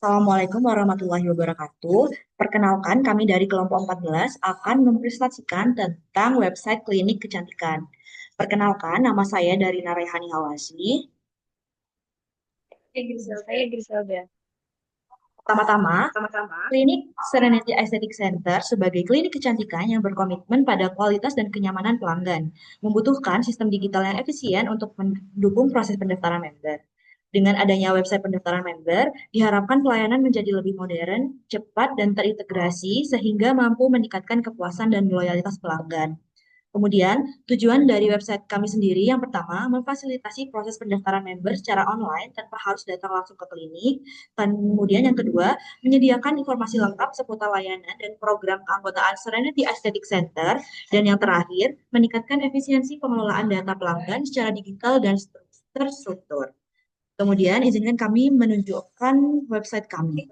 Assalamualaikum warahmatullahi wabarakatuh. Perkenalkan, kami dari kelompok 14 akan mempresentasikan tentang website klinik kecantikan. Perkenalkan, nama saya dari Narehani Hawasi. Saya Griselda. Pertama-tama, Klinik Serenity Aesthetic Center sebagai klinik kecantikan yang berkomitmen pada kualitas dan kenyamanan pelanggan, membutuhkan sistem digital yang efisien untuk mendukung proses pendaftaran member. Dengan adanya website pendaftaran member, diharapkan pelayanan menjadi lebih modern, cepat, dan terintegrasi sehingga mampu meningkatkan kepuasan dan loyalitas pelanggan. Kemudian, tujuan dari website kami sendiri yang pertama, memfasilitasi proses pendaftaran member secara online tanpa harus datang langsung ke klinik. Kemudian yang kedua, menyediakan informasi lengkap seputar layanan dan program keanggotaan Serenity Aesthetic Center. Dan yang terakhir, meningkatkan efisiensi pengelolaan data pelanggan secara digital dan terstruktur. Kemudian, izinkan kami menunjukkan website kami.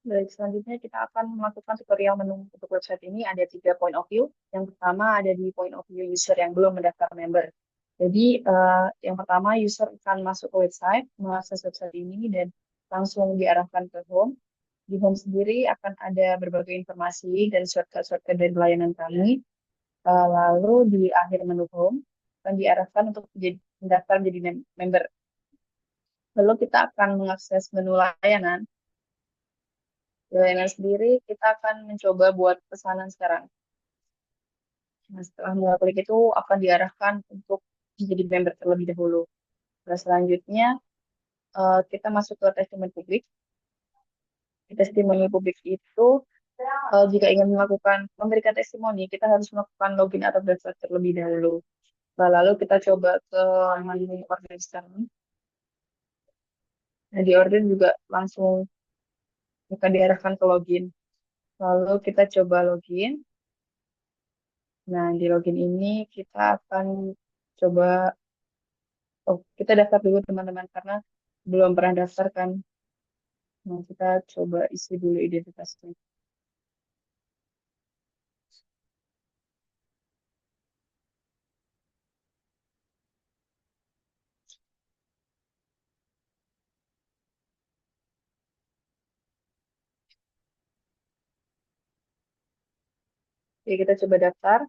Baik, selanjutnya kita akan melakukan tutorial menu untuk website ini. Ada 3 point of view. Yang pertama ada di point of view user yang belum mendaftar member. Jadi, yang pertama user akan masuk ke website, mengakses website ini dan langsung diarahkan ke home. Di home sendiri akan ada berbagai informasi dan shortcut-shortcut dari layanan kami. Lalu di akhir menu home akan diarahkan untuk mendaftar menjadi member. Lalu kita akan mengakses menu layanan. Layanan sendiri kita akan mencoba buat pesanan sekarang. Nah, setelah mengklik itu akan diarahkan untuk menjadi member terlebih dahulu. Nah, selanjutnya kita masuk ke testimoni publik. Di testimoni publik itu jika ingin memberikan testimoni, kita harus melakukan login atau daftar terlebih dahulu. Nah, lalu kita coba ke menu order sekarang. Nah, di order juga langsung akan diarahkan ke login. Lalu kita coba login. Nah, di login ini kita akan coba, oh, kita daftar dulu teman-teman karena belum pernah daftar kan. Nah, kita coba isi dulu identitasnya. Oke, kita coba daftar.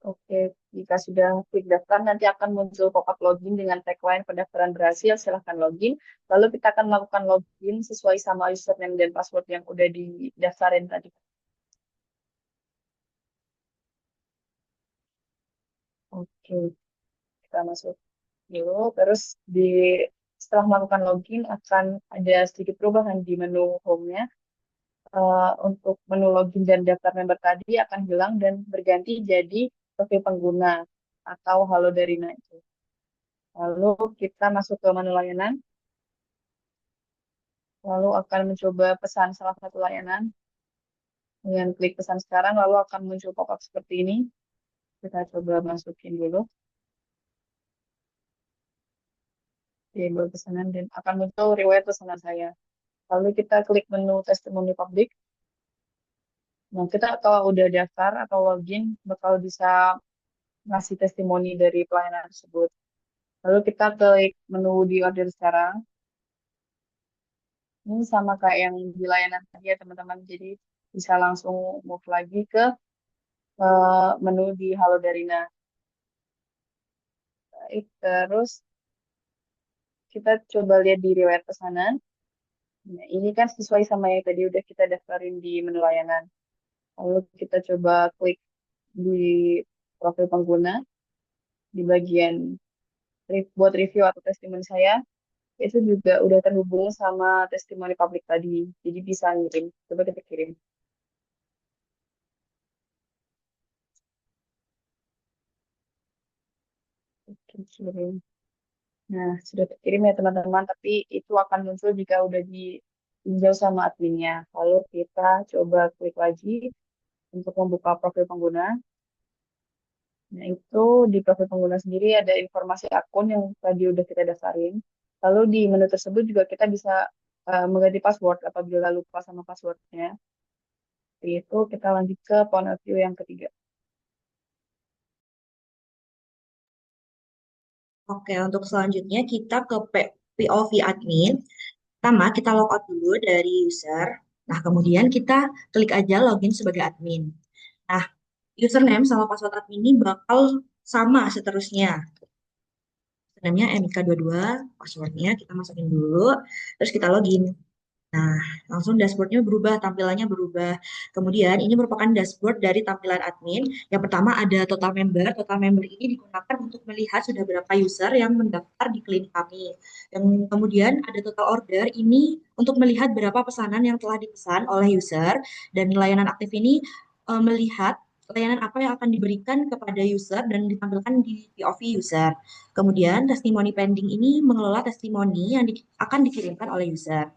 Oke, jika sudah klik daftar, nanti akan muncul pop-up login dengan tagline pendaftaran berhasil, silahkan login. Lalu kita akan melakukan login sesuai sama username dan password yang udah didaftarin tadi. Oke, kita masuk dulu. Terus setelah melakukan login akan ada sedikit perubahan di menu home-nya. Untuk menu login dan daftar member tadi akan hilang dan berganti jadi profil pengguna atau Halo Darina itu. Lalu kita masuk ke menu layanan, lalu akan mencoba pesan salah satu layanan. Dengan klik pesan sekarang, lalu akan muncul pop-up seperti ini. Kita coba masukin dulu di label pesanan dan akan muncul riwayat pesanan saya. Lalu kita klik menu testimoni publik. Nah, kita kalau udah daftar atau login, bakal bisa ngasih testimoni dari pelayanan tersebut. Lalu kita klik menu di order sekarang. Ini sama kayak yang di layanan tadi ya teman-teman. Jadi bisa langsung move lagi ke menu di Halo Darina. Baik, terus kita coba lihat di riwayat pesanan. Nah, ini kan sesuai sama yang tadi udah kita daftarin di menu layanan. Lalu kita coba klik di profil pengguna di bagian buat review atau testimoni saya. Itu juga udah terhubung sama testimoni publik tadi. Jadi bisa ngirim. Coba kita kirim. Oke, kirim. Nah, sudah terkirim ya teman-teman, tapi itu akan muncul jika udah ditinjau sama adminnya. Lalu kita coba klik lagi untuk membuka profil pengguna. Nah, itu di profil pengguna sendiri ada informasi akun yang tadi udah kita daftarin. Lalu di menu tersebut juga kita bisa mengganti password apabila lupa sama passwordnya. Seperti itu kita lanjut ke point of view yang ketiga. Oke, untuk selanjutnya kita ke POV admin. Pertama, kita logout dulu dari user. Nah, kemudian kita klik aja login sebagai admin. Nah, username sama password admin ini bakal sama seterusnya. Username-nya MIK22, passwordnya kita masukin dulu, terus kita login. Nah, langsung dashboardnya berubah, tampilannya berubah. Kemudian ini merupakan dashboard dari tampilan admin. Yang pertama ada total member. Total member ini digunakan untuk melihat sudah berapa user yang mendaftar di klinik kami. Dan kemudian ada total order. Ini untuk melihat berapa pesanan yang telah dipesan oleh user. Dan layanan aktif ini melihat layanan apa yang akan diberikan kepada user dan ditampilkan di POV user. Kemudian testimoni pending ini mengelola testimoni yang akan dikirimkan oleh user.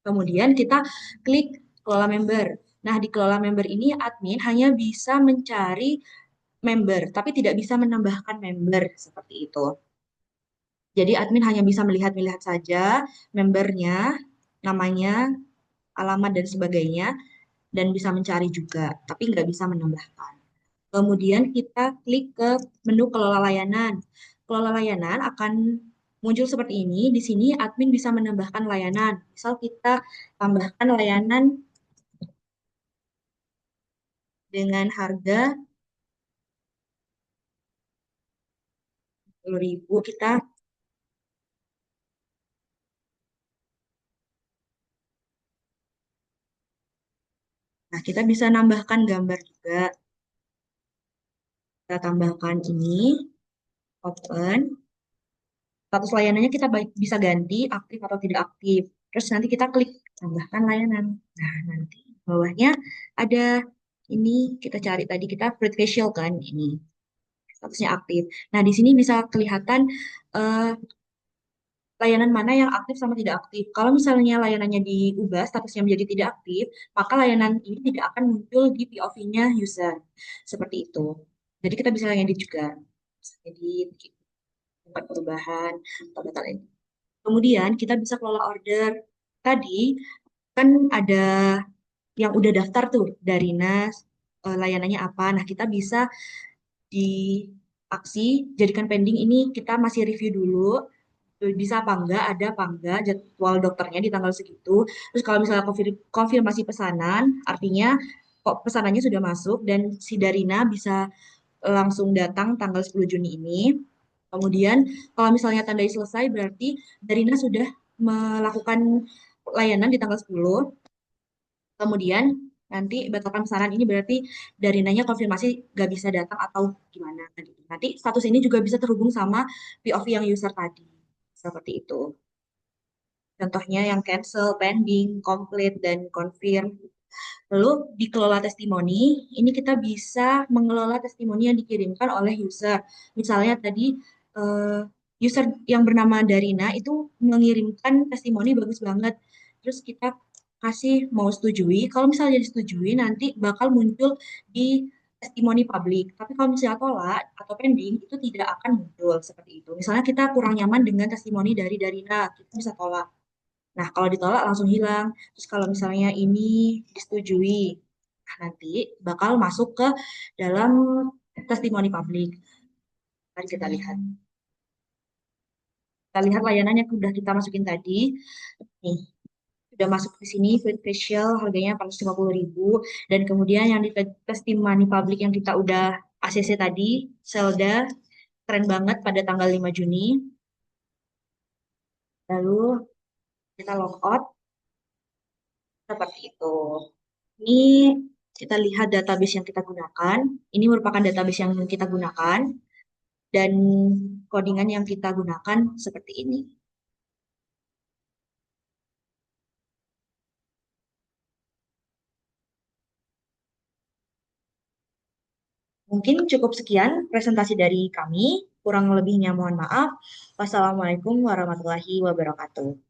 Kemudian kita klik kelola member. Nah, di kelola member ini admin hanya bisa mencari member, tapi tidak bisa menambahkan member seperti itu. Jadi admin hanya bisa melihat-melihat saja membernya, namanya, alamat dan sebagainya, dan bisa mencari juga, tapi nggak bisa menambahkan. Kemudian kita klik ke menu kelola layanan. Kelola layanan akan muncul seperti ini. Di sini admin bisa menambahkan layanan. Misal kita tambahkan layanan dengan harga 10.000 kita. Nah, kita bisa nambahkan gambar juga. Kita tambahkan ini, open. Status layanannya kita bisa ganti aktif atau tidak aktif. Terus nanti kita klik tambahkan layanan. Nah, nanti bawahnya ada ini kita cari tadi kita free facial kan ini statusnya aktif. Nah, di sini bisa kelihatan eh, layanan mana yang aktif sama tidak aktif. Kalau misalnya layanannya diubah statusnya menjadi tidak aktif, maka layanan ini tidak akan muncul di POV-nya user. Seperti itu. Jadi kita bisa edit juga. Jadi tempat perubahan atau data lain. Kemudian kita bisa kelola order. Tadi kan ada yang udah daftar tuh dari NAS, layanannya apa. Nah, kita bisa di aksi, jadikan pending ini kita masih review dulu, bisa apa enggak, ada apa enggak jadwal dokternya di tanggal segitu. Terus kalau misalnya konfirmasi pesanan, artinya kok pesanannya sudah masuk dan si Darina bisa langsung datang tanggal 10 Juni ini. Kemudian kalau misalnya tandai selesai berarti Darina sudah melakukan layanan di tanggal 10. Kemudian nanti batalkan pesanan ini berarti Darinanya konfirmasi gak bisa datang atau gimana gitu. Nanti status ini juga bisa terhubung sama POV yang user tadi. Seperti itu. Contohnya yang cancel, pending, complete, dan confirm. Lalu dikelola testimoni, ini kita bisa mengelola testimoni yang dikirimkan oleh user. Misalnya tadi eh, user yang bernama Darina itu mengirimkan testimoni bagus banget. Terus kita kasih mau setujui. Kalau misalnya disetujui, nanti bakal muncul di testimoni publik. Tapi kalau misalnya tolak atau pending, itu tidak akan muncul seperti itu. Misalnya kita kurang nyaman dengan testimoni dari Darina, kita bisa tolak. Nah, kalau ditolak langsung hilang. Terus kalau misalnya ini disetujui, nah nanti bakal masuk ke dalam testimoni publik. Mari kita lihat. Kita lihat layanan yang sudah kita masukin tadi. Nih, sudah masuk di sini Fit Facial harganya 450.000 dan kemudian yang di testimoni publik yang kita udah ACC tadi, Selda keren banget pada tanggal 5 Juni. Lalu kita logout seperti itu. Ini kita lihat database yang kita gunakan. Ini merupakan database yang kita gunakan dan codingan yang kita gunakan seperti ini. Mungkin cukup sekian presentasi dari kami. Kurang lebihnya mohon maaf. Wassalamualaikum warahmatullahi wabarakatuh.